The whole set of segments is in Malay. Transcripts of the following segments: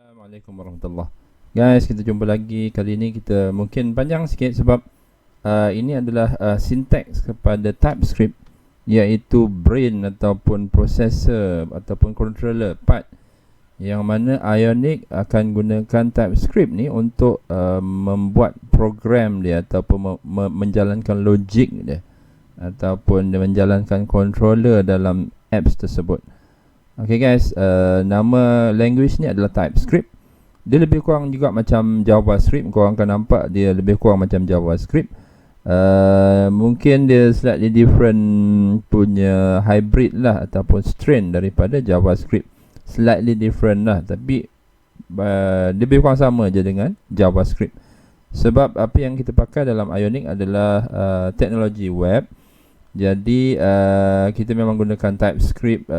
Assalamualaikum warahmatullahi. Guys, kita jumpa lagi. Kali ini kita mungkin panjang sikit sebab ini adalah syntax kepada TypeScript, iaitu brain ataupun processor ataupun controller part, yang mana Ionic akan gunakan TypeScript ni untuk membuat program dia ataupun menjalankan logik dia ataupun menjalankan controller dalam apps tersebut. Okay guys, nama language ni adalah TypeScript. Dia lebih kurang juga macam JavaScript. Korang akan nampak dia lebih kurang macam JavaScript. Mungkin dia slightly different punya hybrid lah ataupun strain daripada JavaScript. Slightly different lah, tapi dia lebih kurang sama je dengan JavaScript. Sebab apa yang kita pakai dalam Ionic adalah teknologi web. Jadi kita memang gunakan TypeScript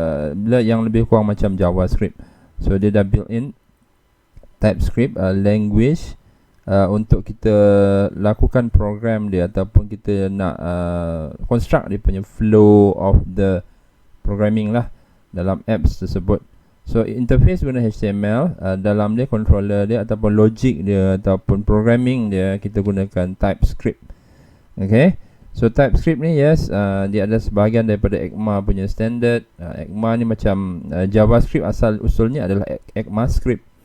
yang lebih kurang macam JavaScript. So dia dah built in TypeScript language untuk kita lakukan program dia ataupun kita nak construct dia punya flow of the programming lah dalam apps tersebut. So interface guna HTML, dalam dia controller dia ataupun logic dia ataupun programming dia kita gunakan TypeScript. Okay, so TypeScript ni yes, dia adalah sebahagian daripada ECMA punya standard. ECMA ni macam JavaScript asal usulnya adalah ECMAScript.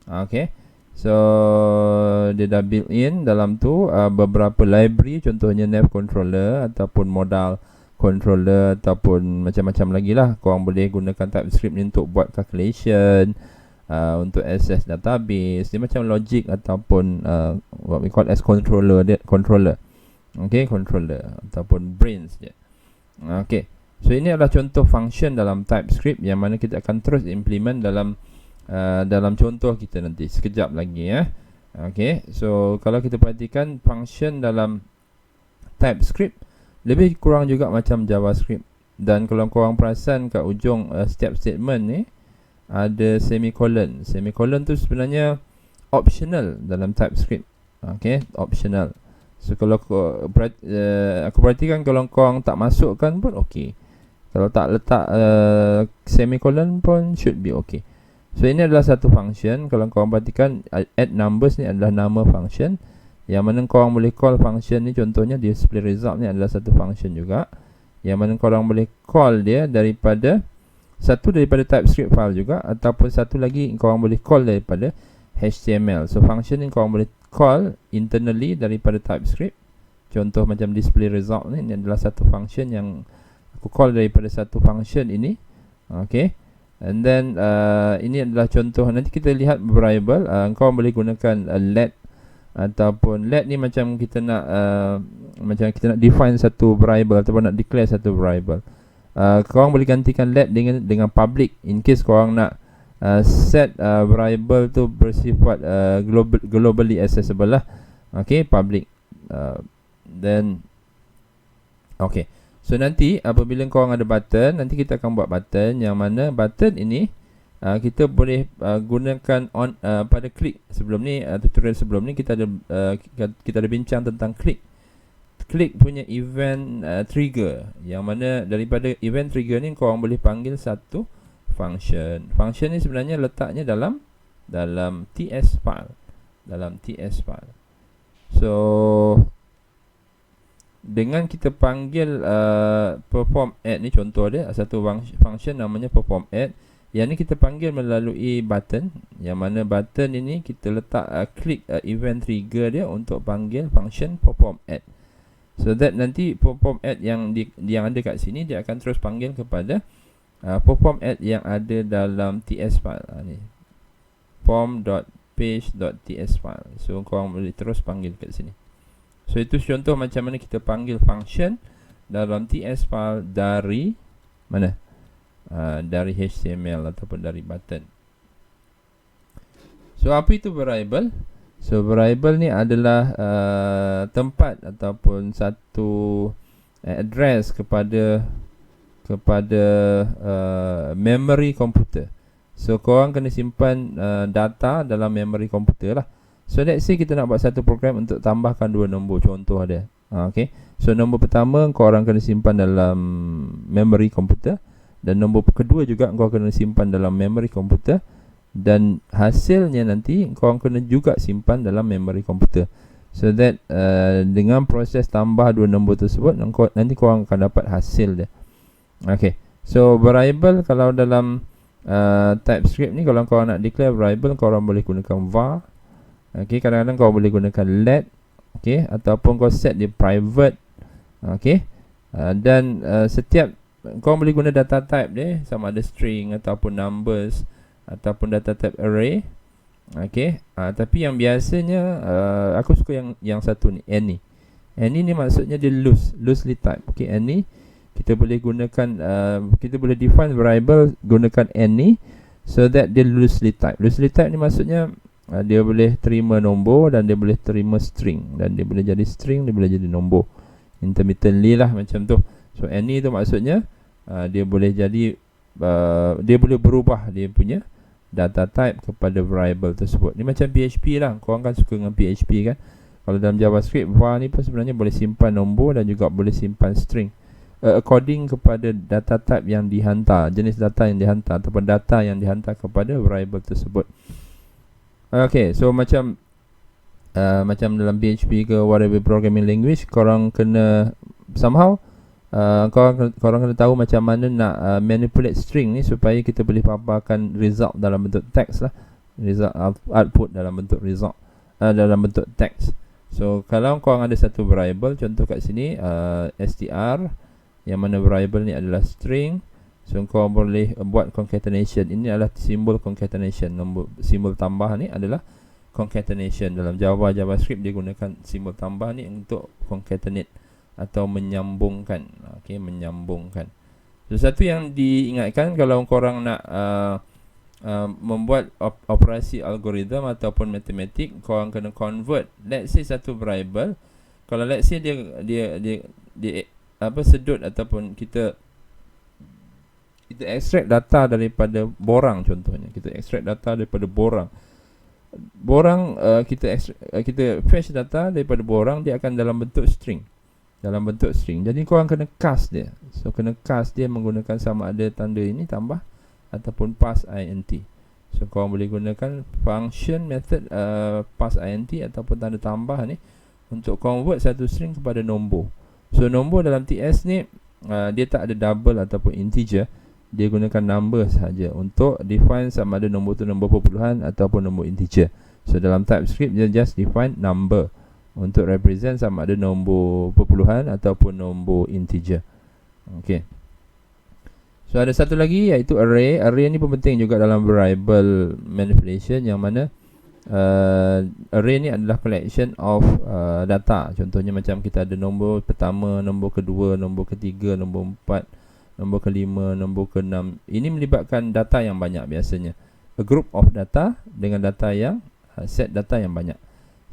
Okay, so dia dah built in dalam tu beberapa library, contohnya nav controller ataupun modal controller ataupun macam-macam lagi lah. Korang boleh gunakan TypeScript ni untuk buat calculation, untuk access database. Dia macam logic ataupun what we call as controller dia, controller. Okay, controller ataupun brains dia. Okay, so ini adalah contoh function dalam TypeScript yang mana kita akan terus implement dalam contoh kita nanti sekejap lagi ya. Okay, so kalau kita perhatikan function dalam TypeScript lebih kurang juga macam JavaScript. Dan kalau korang perasan kat ujung setiap statement ni ada semicolon. Semicolon tu sebenarnya optional dalam TypeScript. Okay, optional. So kalau aku perhatikan, kalau korang tak masukkan pun okay. Kalau tak letak semicolon pun should be okay. So ini adalah satu function. Kalau korang perhatikan, add numbers ni adalah nama function, yang mana korang boleh call function ni. Contohnya display result ni adalah satu function juga, yang mana korang boleh call dia daripada TypeScript file juga, ataupun satu lagi korang boleh call daripada HTML. So function ni korang boleh call internally daripada TypeScript. Contoh macam display result ni adalah satu function yang aku call daripada satu function ini. Okay, and then ini adalah contoh. Nanti kita lihat variable. Korang boleh gunakan let ataupun let ni macam kita nak define satu variable ataupun nak declare satu variable. Korang boleh gantikan let dengan public in case korang nak set variable tu bersifat globally accessible lah. Okay, public. Then okay, so nanti apabila korang ada button, nanti kita akan buat button yang mana button ini kita boleh gunakan pada klik. Sebelum ni tutorial sebelum ni kita ada bincang tentang klik punya event trigger, yang mana daripada event trigger ni korang boleh panggil satu function. Function ni sebenarnya letaknya dalam TS file, So dengan kita panggil perform add ni, contoh dia satu function namanya perform add. Yang ni kita panggil melalui button, yang mana button ini kita letak klik event trigger dia untuk panggil function perform add. So that nanti perform add yang ada kat sini dia akan terus panggil kepada perform add yang ada dalam TS file ni, form.page.ts file. So korang boleh terus panggil kat sini. So itu contoh macam mana kita panggil function dalam TS file dari mana? Dari HTML ataupun dari button. So apa itu variable? So variable ni adalah tempat ataupun satu address kepada memory komputer. So korang kena simpan data dalam memory komputer lah. So let's say kita nak buat satu program untuk tambahkan dua nombor, contoh dia. Okay, so nombor pertama korang kena simpan dalam memory komputer, dan nombor kedua juga kau kena simpan dalam memory komputer. dan hasilnya nanti korang kena juga simpan dalam memori komputer, so that dengan proses tambah dua nombor tersebut nanti korang akan dapat hasil dia. Okay, so variable kalau dalam TypeScript ni, kalau korang nak declare variable, korang boleh gunakan var. Okay, kadang-kadang korang boleh gunakan let, okay, ataupun kau set dia private. Okay, dan setiap korang boleh guna data type dia, sama ada string ataupun numbers ataupun data type array. Okay, tapi yang biasanya aku suka yang satu ni, any. Any ni maksudnya dia loosely type. Okay, any kita boleh gunakan, kita boleh define variable gunakan any, so that dia loosely type. Loosely type ni maksudnya dia boleh terima nombor dan dia boleh terima string, dan dia boleh jadi string, dia boleh jadi nombor intermittently lah, macam tu. So any tu maksudnya dia boleh jadi dia boleh berubah dia punya data type kepada variable tersebut. Ni macam PHP lah, korang kan suka dengan PHP kan. Kalau dalam JavaScript, var ni pun sebenarnya boleh simpan nombor dan juga boleh simpan string, according kepada data type yang dihantar, jenis data yang dihantar ataupun data yang dihantar kepada variable tersebut. Okay, so macam dalam PHP ke whatever programming language, korang kena somehow korang kena tahu macam mana nak manipulate string ni supaya kita boleh paparkan result dalam bentuk teks lah, result output dalam bentuk result dalam bentuk teks. So kalau korang ada satu variable, contoh kat sini str, yang mana variable ni adalah string, so korang boleh buat concatenation. Ini adalah simbol concatenation, nombor simbol tambah ni adalah concatenation. Dalam JavaScript dia gunakan simbol tambah ni untuk concatenate atau menyambungkan. Okay, menyambungkan. Sesuatu yang diingatkan kalau korang nak membuat operasi algoritma ataupun matematik, korang kena convert, let's say satu variable. Kalau let's say dia sedut ataupun kita extract data daripada borang, contohnya kita extract data daripada borang. Kita fetch data daripada borang, dia akan dalam bentuk string. Jadi korang kena cast dia. So kena cast dia menggunakan sama ada tanda ini tambah ataupun pass int. So korang boleh gunakan function method pass int ataupun tanda tambah ni untuk convert satu string kepada nombor. So nombor dalam TS ni dia tak ada double ataupun integer, dia gunakan number sahaja untuk define sama ada nombor tu nombor perpuluhan ataupun nombor integer. So dalam TypeScript dia just define number untuk represent sama ada nombor perpuluhan ataupun nombor integer. Okay, so ada satu lagi iaitu array. Array ni pun penting juga dalam variable manipulation, yang mana array ni adalah collection of data. Contohnya macam kita ada nombor pertama, nombor kedua, nombor ketiga, nombor empat, nombor kelima, nombor keenam. Ini melibatkan data yang banyak biasanya, a group of data dengan data yang set data yang banyak.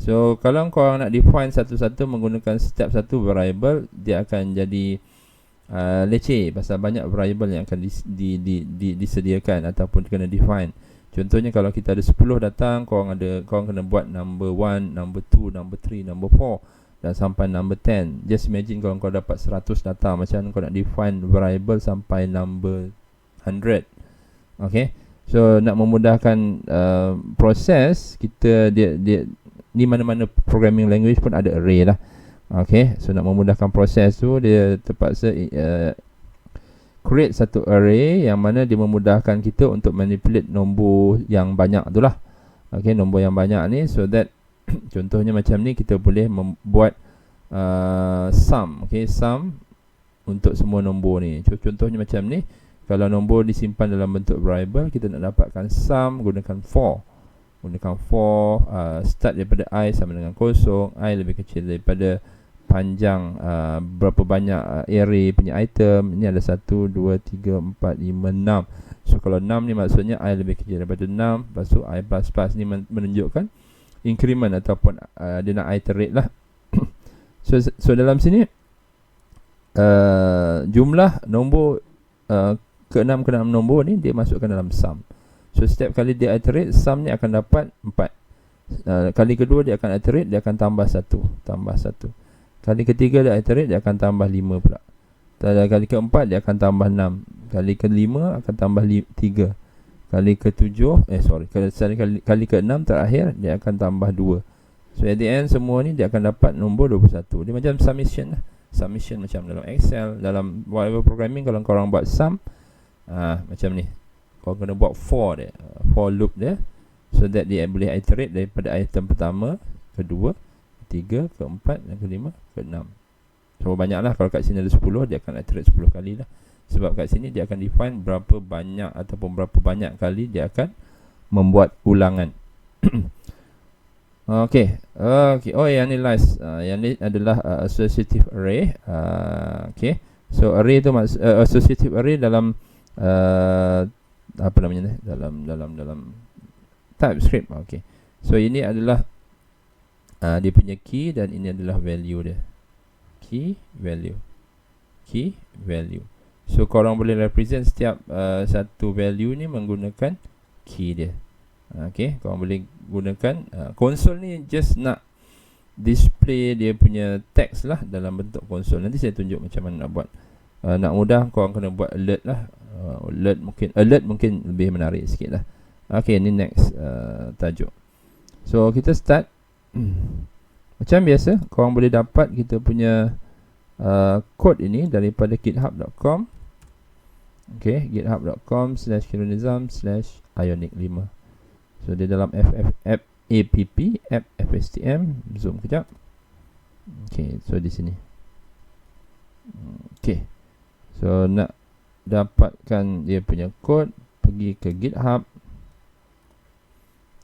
So kalau korang nak define satu-satu menggunakan setiap satu variable, dia akan jadi leceh pasal banyak variable yang akan disediakan ataupun kena define. Contohnya kalau kita ada 10 datang, korang kena buat number 1, number 2, number 3, number 4 dan sampai number 10. Just imagine kalau kau dapat 100 data, macam kau nak define variable sampai number 100. Okay, so nak memudahkan proses kita, dia ni mana-mana programming language pun ada array lah. Okay, so nak memudahkan proses tu, dia terpaksa create satu array yang mana dia memudahkan kita untuk manipulate nombor yang banyak tu lah. Okay, nombor yang banyak ni, so that contohnya macam ni, kita boleh membuat sum. Okay, sum untuk semua nombor ni. Contohnya macam ni, kalau nombor disimpan dalam bentuk variable, kita nak dapatkan sum gunakan for. Start daripada I sama dengan kosong, I lebih kecil daripada panjang berapa banyak array punya item. Ini ada 1, 2, 3, 4, 5, 6. So kalau 6 ni maksudnya I lebih kecil daripada 6. Lepas tu I plus ni menunjukkan increment ataupun dia nak iterate lah. So dalam sini jumlah nombor ke-6 nombor ni dia masukkan dalam sum. So setiap kali dia iterate, sum ni akan dapat 4. Kali kedua dia akan iterate, dia akan tambah 1. Kali ketiga dia iterate, dia akan tambah 5 pula. Kali keempat dia akan tambah 6. Kali kelima akan tambah 3. kali ke-7, kali ke-6 terakhir, dia akan tambah 2. So at the end semua ni dia akan dapat nombor 21. Dia macam summation lah. Summation macam dalam Excel, dalam whatever programming, kalau korang buat sum, macam ni, korang kena buat for dia, for loop dia, so that dia boleh iterate daripada item pertama, kedua, ketiga, keempat, dan kelima, keenam. So banyaklah, kalau kat sini ada 10, dia akan iterate 10 kali lah. Sebab kat sini dia akan define berapa banyak ataupun berapa banyak kali dia akan membuat ulangan. Okay. Oh, yang ni last. Yang ni adalah associative array. Okay. So array tu associative array dalam apa namanya ni? Dalam TypeScript. Okay. So ini adalah dia punya key, dan ini adalah value dia. Key value. So korang boleh represent setiap satu value ni menggunakan key dia. Okay, korang boleh gunakan konsol ni just nak display dia punya teks lah dalam bentuk konsol. Nanti saya tunjuk macam mana nak buat. Nak mudah, korang kena buat alert lah. Alert mungkin lebih menarik sikit lah. Okay, ni next tajuk. So kita start. Macam biasa, korang boleh dapat kita punya code ini daripada github.com. Okay, github.com/kironizam/ionic5. So dia dalam app FSTM. Zoom kejap. Okay, so di sini. Okay, so nak dapatkan dia punya code, pergi ke GitHub,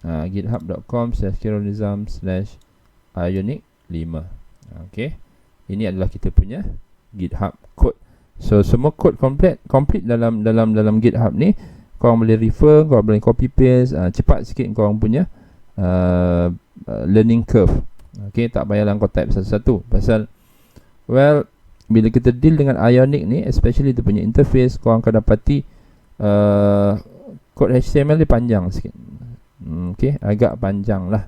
github.com/kironizam/ionic5. Okay, ini adalah kita punya GitHub code. So semua code complete dalam GitHub ni. Korang boleh refer, korang boleh copy paste, cepat sikit korang punya learning curve. Okay, tak payahlah kau type satu-satu. Pasal, bila kita deal dengan Ionic ni, especially dia punya interface, korang akan dapati kod HTML dia panjang sikit. Okay, agak panjang lah.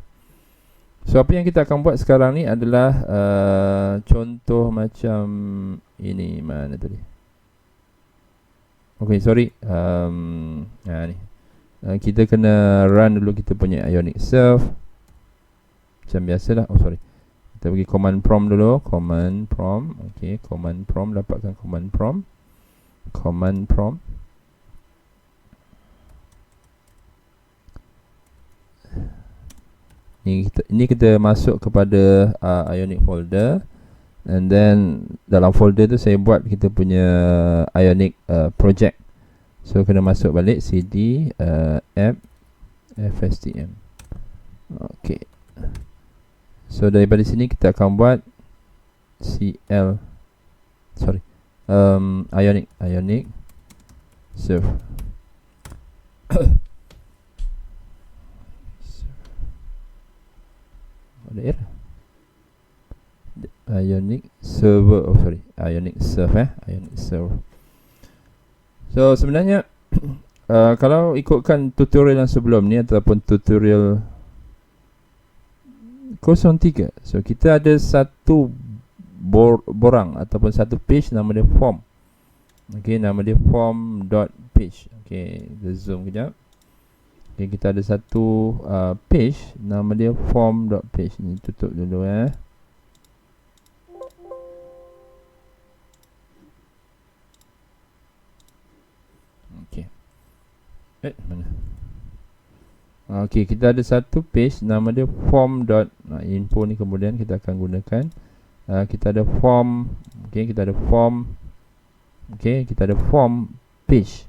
So apa yang kita akan buat sekarang ni adalah contoh macam ini. Mana tadi? Okay, sorry. Ni. Kita kena run dulu kita punya Ionic serve. Macam biasalah. Oh, sorry. Kita pergi command prompt dulu. Command prompt. Okay, command prompt. Dapatkan command prompt. Command prompt. Ni kita masuk kepada Ionic folder. And then dalam folder tu saya buat kita punya Ionic project. So kena masuk balik cd app fstm. Okay. So daripada sini kita akan buat Ionic serve. Ada error. Ionic server. Ionic serve. Ionic serve. So sebenarnya kalau ikutkan tutorial yang sebelum ni ataupun tutorial 03, so kita ada satu borang ataupun satu page nama dia form. Okay, nama dia form.page. Okay, kita zoom kejap. Okay, kita ada satu page nama dia form.page. Ni tutup dulu mana? Okay, kita ada satu page nama dia form.info ni kemudian kita akan gunakan. Kita ada form. Okay, kita ada form. Okay, kita ada form page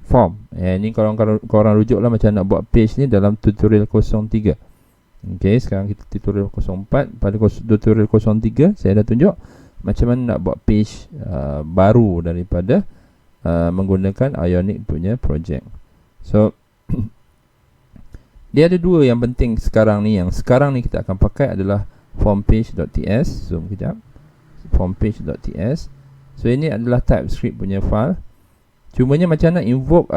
form. Ni korang rujuk lah macam nak buat page ni dalam tutorial 03. Okay, sekarang kita tutorial 04. Pada tutorial 03 saya dah tunjuk macam mana nak buat page baru daripada menggunakan Ionic punya project. So dia ada dua yang penting sekarang ni. Yang sekarang ni kita akan pakai adalah formpage.ts. Zoom kejap. Formpage.ts. So ini adalah TypeScript punya file. Cumanya macam nak invoke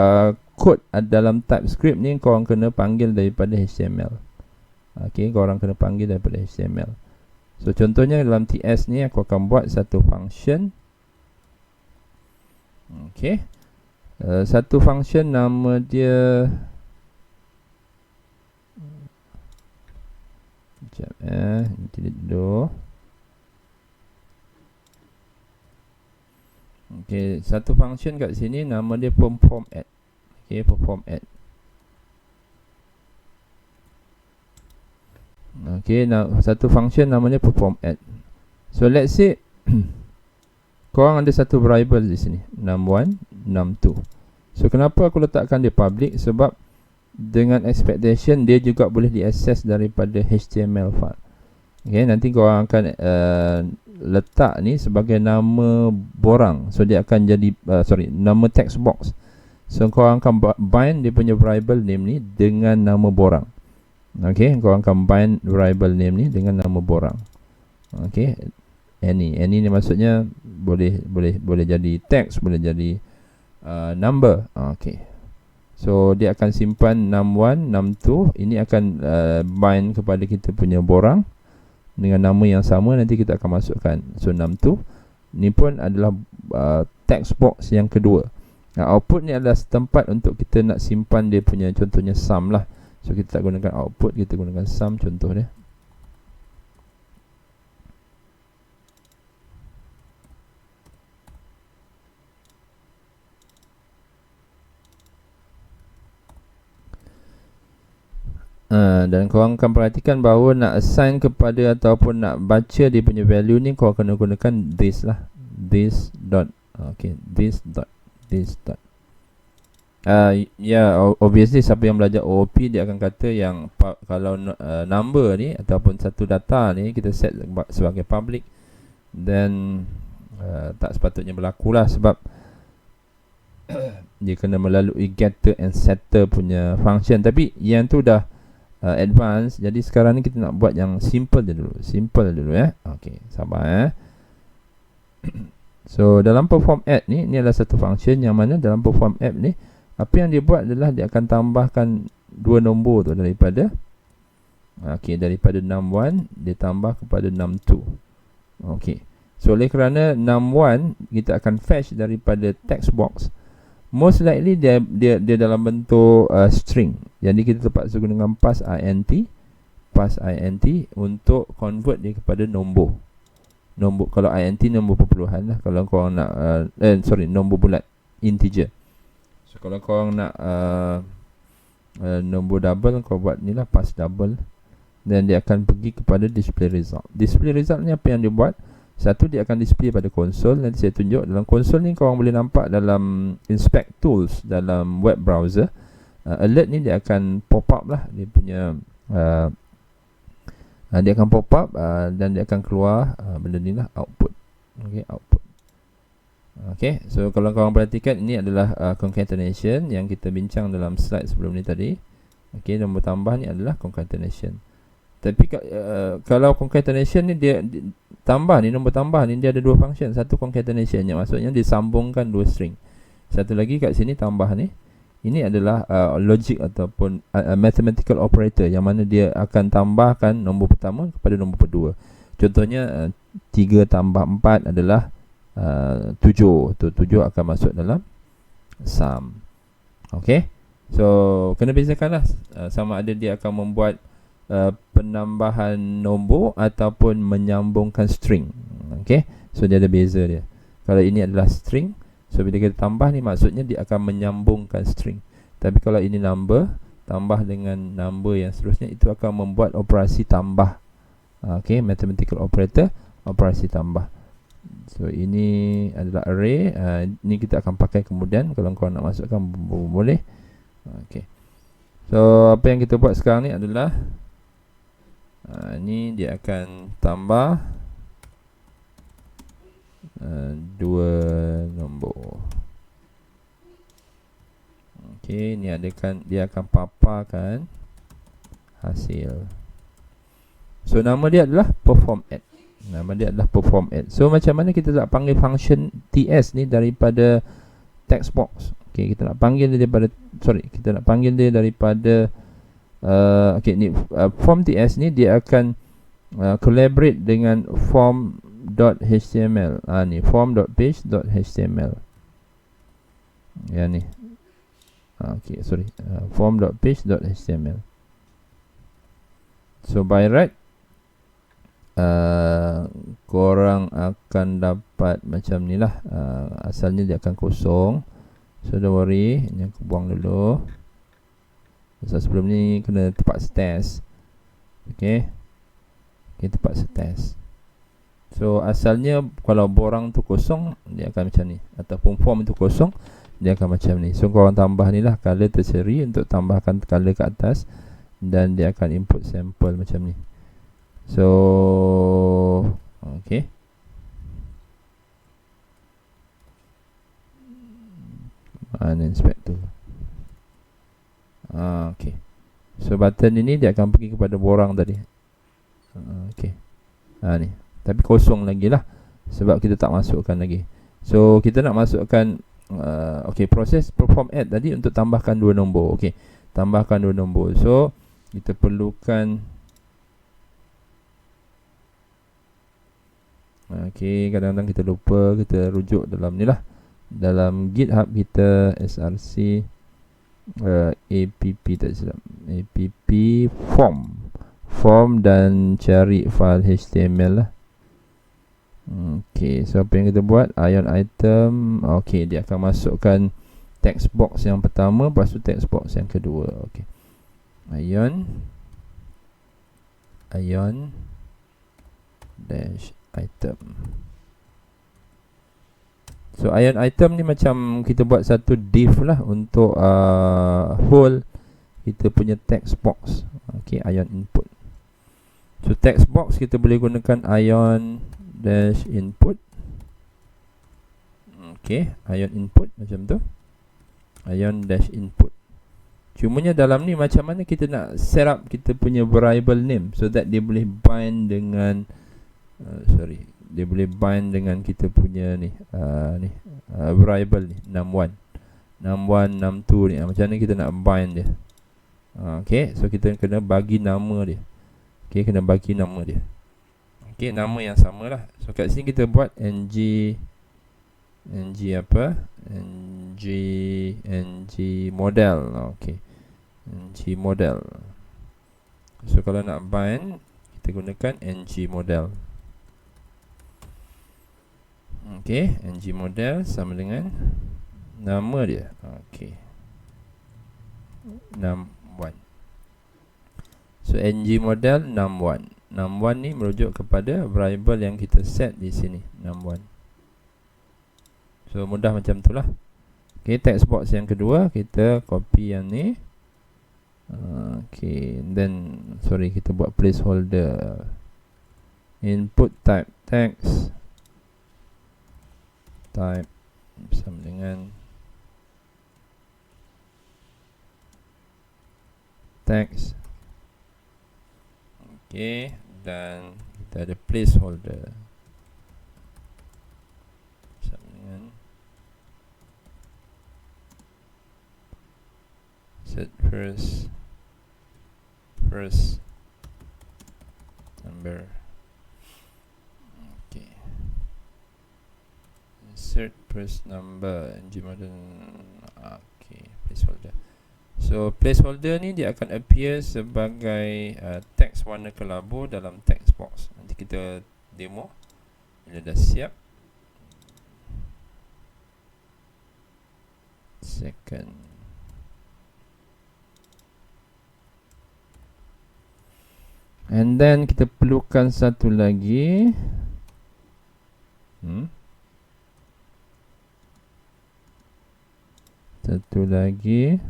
code dalam TypeScript ni, korang kena panggil daripada HTML. Okay, korang kena panggil daripada HTML. So contohnya dalam TS ni aku akan buat satu function. Okay, satu function nama dia sekejap delete dulu. Okey, satu function kat sini nama dia perform add. Okey, perform add. Okey, satu function namanya perform add. So let's say korang ada satu variable di sini, num1, num2. So kenapa aku letakkan dia public? Sebab dengan expectation dia juga boleh diakses daripada HTML file. Okey, nanti korang akan letak ni sebagai nama borang. So dia akan jadi nama text box. So korang akan bind dia punya variable name ni dengan nama borang. Okey, korang akan bind variable name ni dengan nama borang. Okey, any ni maksudnya boleh jadi text, boleh jadi number. Okey, so dia akan simpan num1, num2. Ini akan bind kepada kita punya borang dengan nama yang sama. Nanti kita akan masukkan. So num2 ni pun adalah text box yang kedua. Output ni adalah tempat untuk kita nak simpan dia punya, contohnya sum lah. So kita tak gunakan output, kita gunakan sum contoh dia. Dan korang akan perhatikan bahawa nak assign kepada ataupun nak baca dia punya value ni, korang kena gunakan this lah. This dot. Okay, this dot. This dot. Obviously siapa yang belajar OOP dia akan kata yang kalau number ni ataupun satu data ni kita set sebagai public, then tak sepatutnya berlaku lah, sebab dia kena melalui getter and setter punya function. Tapi yang tu dah advance. Jadi sekarang ni kita nak buat yang simple je dulu. Simple dulu Okay, sabar So dalam perform add ni adalah satu function yang mana dalam perform add ni, apa yang dia buat adalah dia akan tambahkan dua nombor tu daripada daripada num1 dia tambah kepada num2. Okay, so oleh kerana num1 kita akan fetch daripada text box, most likely dia dalam bentuk string. Jadi kita terpaksa gunakan pass int untuk convert dia kepada nombor. Kalau int nombor perpuluhan lah. Kalau korang nak nombor bulat, integer. So kalau korang nak nombor double, kau buat ni lah, pass double. Dan dia akan pergi kepada display result. Display result ni apa yang dia buat? Satu, dia akan display pada konsol. Nanti saya tunjuk. Dalam konsol ni korang boleh nampak dalam inspect tools dalam web browser, alert ni dia akan pop up lah. Dia punya dia akan pop up dan dia akan keluar benda ni lah, output. Okay, output. Okay, so kalau korang perhatikan, ini adalah concatenation yang kita bincang dalam slide sebelum ni tadi. Okay, nombor tambah ni adalah concatenation. Tapi kalau concatenation ni dia tambah ni, nombor tambah ni dia ada dua function. Satu concatenation yang maksudnya disambungkan dua string. Satu lagi kat sini tambah ni. Ini adalah logic ataupun mathematical operator yang mana dia akan tambahkan nombor pertama kepada nombor kedua. Contohnya 3 tambah 4 adalah 7. Tu 7 akan masuk dalam sum. Okay, so kena bezakanlah sama ada dia akan membuat penambahan nombor ataupun menyambungkan string. Okay, so dia ada beza dia. Kalau ini adalah string, so bila kita tambah ni maksudnya dia akan menyambungkan string. Tapi kalau ini number, tambah dengan number yang seterusnya, itu akan membuat operasi tambah. Okay, mathematical operator, operasi tambah. So ini adalah array. Ini kita akan pakai kemudian. Kalau kau nak masukkan boleh. Okay, so apa yang kita buat sekarang ni adalah ni dia akan tambah dua nombor. Okey, ni dia akan paparkan hasil. So nama dia adalah perform add. Nama dia adalah perform add. So macam mana kita nak panggil function ts ni daripada text box? Okey, kita nak panggil dia daripada ni form ts ni dia akan collaborate dengan form.html. Ni form.page.html. yang ni. Okay, sorry, form.page.html. So by right, korang akan dapat macam ni lah. Asalnya dia akan kosong, so don't worry, ini aku buang dulu. So sebelum ni kena terpaksa test. Okay, kita terpaksa test. So asalnya kalau borang tu kosong, dia akan macam ni. Ataupun form tu kosong, dia akan macam ni. So korang tambah ni lah color tertiary untuk tambahkan color ke atas, dan dia akan input sampel macam ni. So okay, mana inspector. Okay, so button ini dia akan pergi kepada borang tadi. Okay, ni tapi kosong lagi lah, sebab kita tak masukkan lagi. So kita nak masukkan okay, proses perform add tadi untuk tambahkan 2 nombor. Okay, tambahkan 2 nombor. So kita perlukan, okay, kadang-kadang kita lupa, kita rujuk dalam ni lah, dalam GitHub kita src app tak silap, app form dan cari file HTML lah. Okay, so apa yang kita buat, ion item. Okay, dia akan masukkan text box yang pertama, lepas tu text box yang kedua. Okay, ion dash item. So ion item ni macam kita buat satu div lah untuk whole kita punya text box. Okay, ion input. So text box kita boleh gunakan ion dash input. Okay, ion input macam tu, ion dash input. Cumanya dalam ni macam mana kita nak set up kita punya variable name, so that dia boleh bind dengan dia boleh bind dengan kita punya ni variable ni num1, num2 ni. Macam mana kita nak bind dia? Okay, so kita kena bagi nama dia. Okay, kena bagi nama dia. Okay, nama yang sama lah. So kat sini kita buat ng apa, ng model. Okay, ng model. So kalau nak bind, kita gunakan ng model. Okay, ng model sama dengan nama dia. Okay, num1. So ng model num1. Num1 ni merujuk kepada variable yang kita set di sini, num1. So mudah macam tu lah. Okay, text box yang kedua kita copy yang ni. Okay, then sorry, kita buat placeholder. Input type text, type sama dengan text. Okay, dan kita ada placeholder sama dengan set first number. Okay, insert first number ng model. Okay, placeholder. So placeholder ni dia akan appear sebagai teks warna kelabu dalam text box. Nanti kita demo bila dah siap. Second. And then kita perlukan satu lagi. Satu lagi.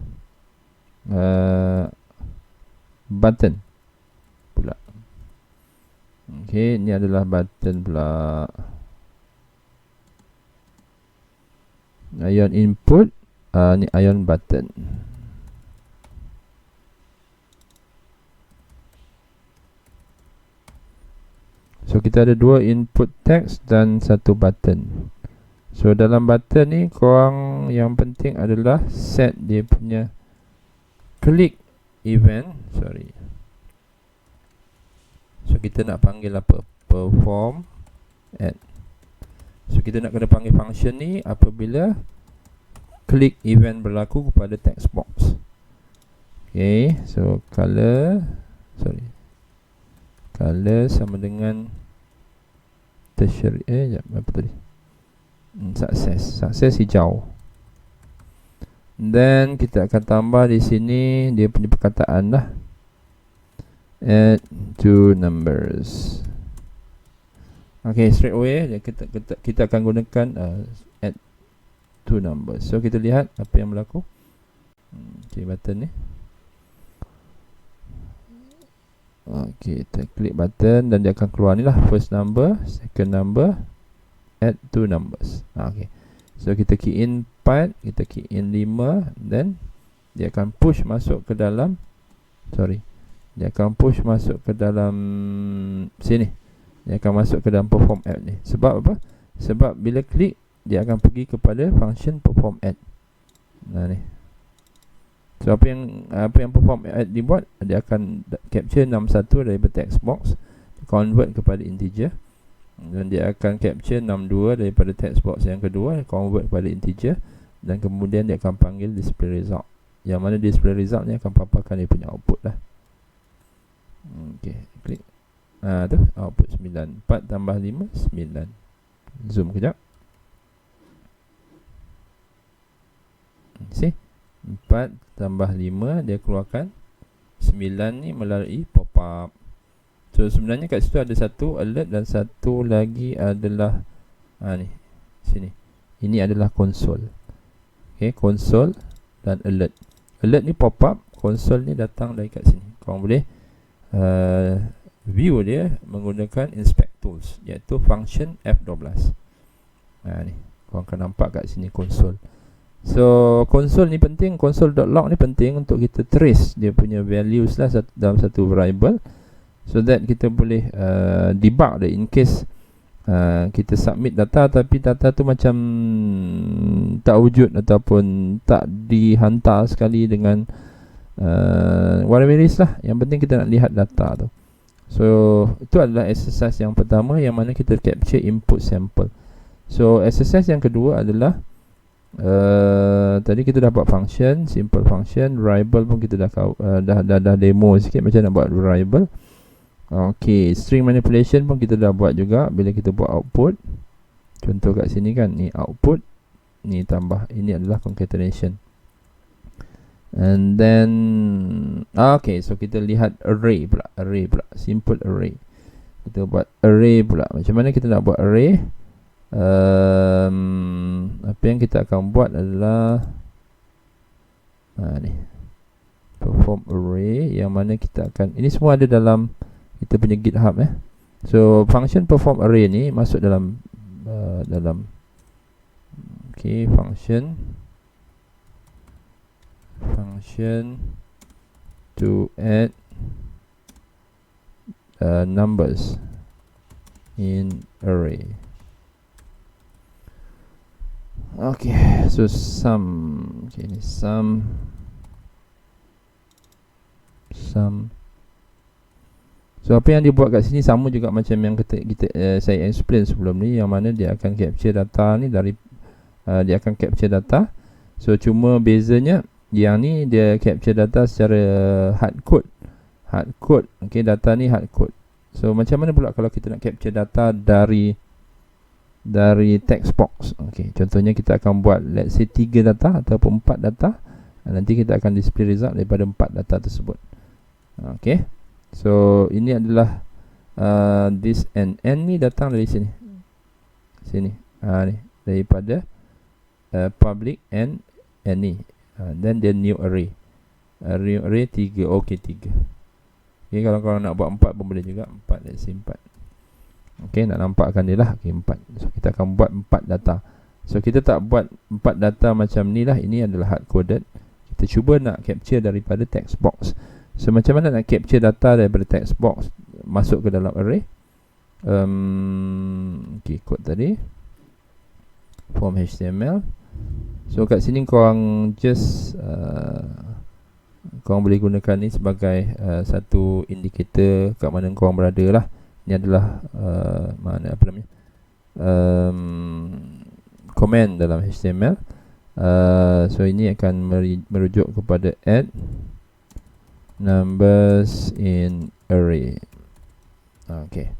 Button pula. Okay, ni adalah button pula. Ion input, ni ion button. So kita ada 2 input text dan 1 button. So dalam button ni korang yang penting adalah set dia punya click event. So kita nak panggil apa? Perform add. So kita nak kena panggil function ni apabila klik event berlaku kepada text box. Okay, so color sama dengan tertiary, apa tadi, success hijau. Dan kita akan tambah di sini dia punya perkataan lah, add 2 numbers. Okay, straight away kita akan gunakan add 2 numbers. So kita lihat apa yang berlaku. Okay, button ni. Okay, kita klik button dan dia akan keluar ni lah, first number, second number, add 2 numbers. Okay, so kita key in 4, kita key in 5, then dia akan push masuk ke dalam, dia akan push masuk ke dalam sini. Dia akan masuk ke dalam perform add ni. Sebab apa? Sebab bila klik dia akan pergi kepada function perform add. Nah ni. So apa yang perform add dibuat, dia akan capture 61 daripada text box, convert kepada integer, dan dia akan capture 62 daripada text box yang kedua, convert kepada integer, dan kemudian dia akan panggil display result, yang mana display result ni akan paparkan dia punya output lah. Okay, klik. Tu output 9. 4 tambah 5 9. Zoom kejap. See, 4 tambah 5 dia keluarkan 9 ni melalui pop-up. So sebenarnya kat situ ada satu alert dan satu lagi adalah ni sini. Ini adalah console. Okay, console dan alert. Alert ni pop-up, console ni datang dari kat sini. Korang boleh view dia menggunakan inspect tools, iaitu function F12. Ni korang akan nampak kat sini console. So console ni penting, console.log ni penting untuk kita trace dia punya values lah dalam satu variable, so that kita boleh debug dia in case kita submit data tapi data tu macam tak wujud ataupun tak dihantar sekali dengan whatever it is lah. Yang penting kita nak lihat data tu. So itu adalah exercise yang pertama, yang mana kita capture input sample. So exercise yang kedua adalah tadi kita dah buat function, simple function, variable pun kita dah demo sikit macam nak buat variable. Okay, string manipulation pun kita dah buat juga bila kita buat output. Contoh kat sini kan, ni output, ni tambah, ini adalah concatenation. And then okay, so kita lihat array pula, simple array. Kita buat array pula. Macam mana kita nak buat array? Apa yang kita akan buat adalah ni perform array, yang mana kita akan, ini semua ada dalam kita punya GitHub So function perform array ni masuk dalam okay, function to add numbers in array. Okay, so sum. Okay, ni sum. So apa yang dia buat kat sini sama juga macam yang saya explain sebelum ni, yang mana dia akan capture data ni dari dia akan capture data. So cuma bezanya yang ni dia capture data secara hard code. Okay, data ni hard code. So macam mana pula kalau kita nak capture data dari text box? Okay, contohnya kita akan buat let's say 3 data ataupun 4 data. Nanti kita akan display result daripada 4 data tersebut. Okay, so ini adalah this and ni datang dari sini. Ni daripada public and ni. Then the new array. Array 3. Okay, 3. Okay, kalau korang nak buat 4 pun boleh juga. 4, let's say 4. Okay, nak nampakkan dia lah. Okay, 4. So kita akan buat 4 data. So kita tak buat 4 data macam ni lah. Ini adalah hard coded. Kita cuba nak capture daripada text box. So macam mana nak capture data daripada text box masuk ke dalam array? Okay, code tadi form HTML. So kat sini korang just korang boleh gunakan ni sebagai satu indikator kat mana korang berada lah. Ini adalah comment dalam HTML. So ini akan merujuk kepada add numbers in array. Okay.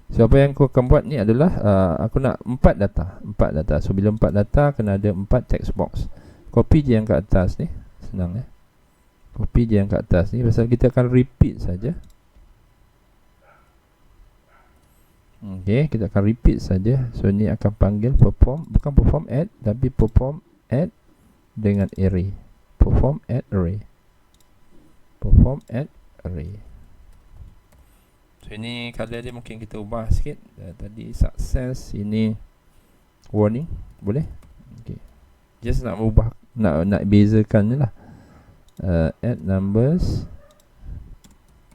So apa yang aku akan buat ni adalah aku nak 4 data. So bila 4 data kena ada 4 text box. Copy je yang kat atas ni. Senang copy je yang kat atas ni, pasal kita akan repeat saja. Okay, kita akan repeat saja. So ni akan panggil perform, bukan perform add, tapi perform add dengan array. Perform add array. Perform add array. So ini color dia mungkin kita ubah sikit. Tadi success, ini warning, boleh? Okay. Just nak ubah, nak bezakan je lah. Add numbers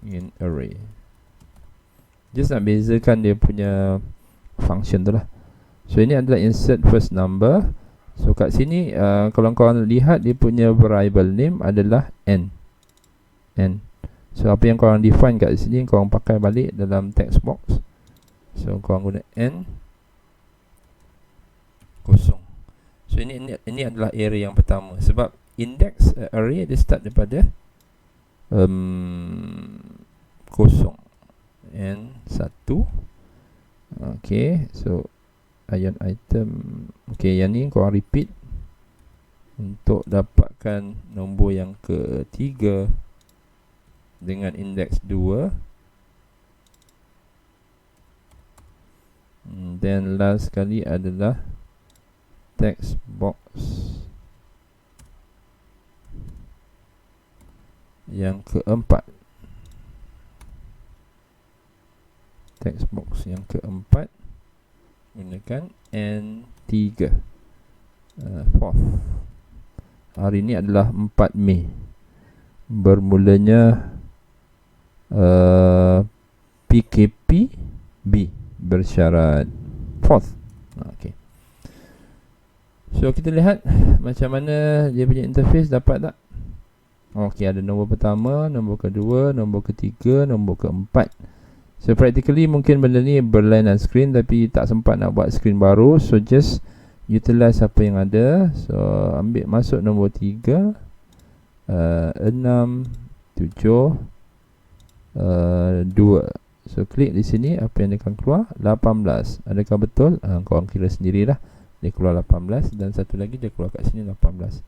in array. Just nak bezakan dia punya function tu lah. So ini adalah insert first number. So kat sini kalau korang lihat dia punya variable name adalah n. So apa yang korang define kat sini korang pakai balik dalam text box. So korang guna n kosong. So ini adalah array yang pertama. Sebab index array dia start daripada kosong. N1. Okay, so ion item. Okay, yang ni korang repeat untuk dapatkan nombor yang ketiga dengan indeks 2. Then last sekali adalah text box yang keempat. Text box yang keempat gunakan N3. Fourth. Hari ini adalah 4 Mei. Bermulanya PKP B bersyarat fourth. Okay. So kita lihat macam mana dia punya interface, dapat tak? Okay, ada nombor pertama, nombor kedua, nombor ketiga, nombor keempat. So practically mungkin benda ni berline on screen, tapi tak sempat nak buat screen baru. So just utilize apa yang ada. So ambil masuk nombor 3, 6, 7, 2. So klik di sini, apa yang dia akan keluar? 18. Adakah betul? Korang kira sendirilah. Dia keluar 18, dan satu lagi dia keluar kat sini 18.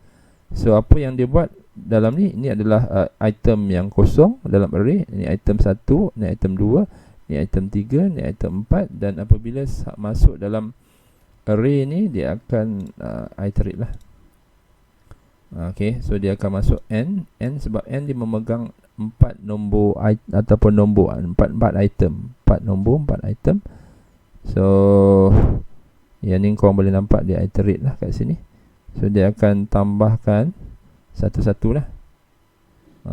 So apa yang dia buat dalam ni, ini adalah item yang kosong dalam array. Ini item 1, ini item 2, ini item 3, ini item 4. Dan apabila masuk dalam array ni, dia akan iterate lah. Okay, so dia akan masuk n. Sebab n dia memegang 4 nombor ataupun nombor 4 item. 4 nombor, 4 item. So yang ni korang boleh nampak dia iterate lah kat sini. So dia akan tambahkan satu-satu lah.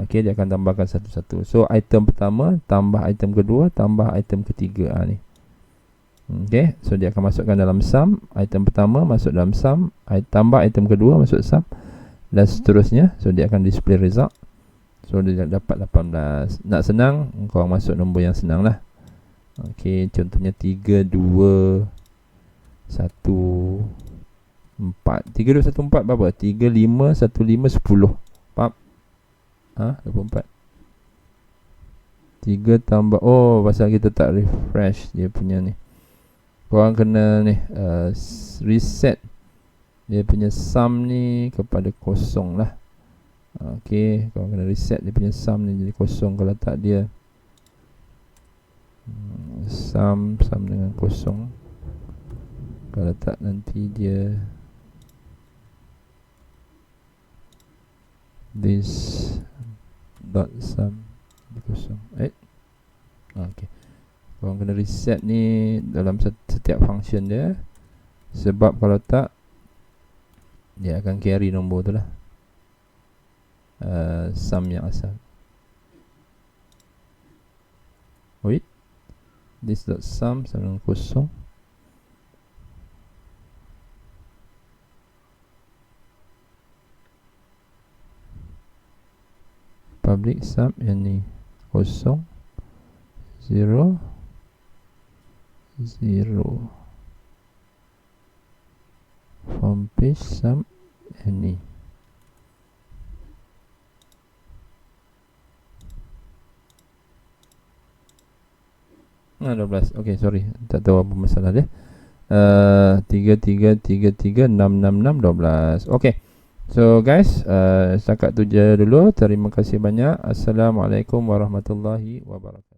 Okay, dia akan tambahkan satu-satu. So item pertama tambah item kedua tambah item ketiga ni. Okay, so dia akan masukkan dalam sum. Item pertama masuk dalam sum, tambah item kedua masuk sum, dan seterusnya. So dia akan display result. So dia dapat 18. Nak senang, korang masuk nombor yang senang lah. Okay, contohnya 3, 2, 1, 4. 3, 2, 1, 4 berapa? 3, 5, 1, 5, 10. Faham? 24. 3 tambah, oh pasal kita tak refresh dia punya ni. Korang kena ni reset dia punya sum ni kepada kosong lah. Okay, korang kena reset dia punya sum ni jadi kosong. Kalau tak dia sum dengan kosong. Kalau tak nanti dia this dot sum kosong. Okay, korang kena reset ni dalam setiap function dia. Sebab kalau tak, dia akan carry nombor tu lah, sum yang asal. Wait, this dot sum sama dengan kosong. Public sum yang ni kosong, 0, 0. From page sum Ini 12. Okay, sorry, tak tahu apa masalah dia. 3333666612. Okay, so guys, setakat tu je dulu. Terima kasih banyak. Assalamualaikum warahmatullahi wabarakatuh.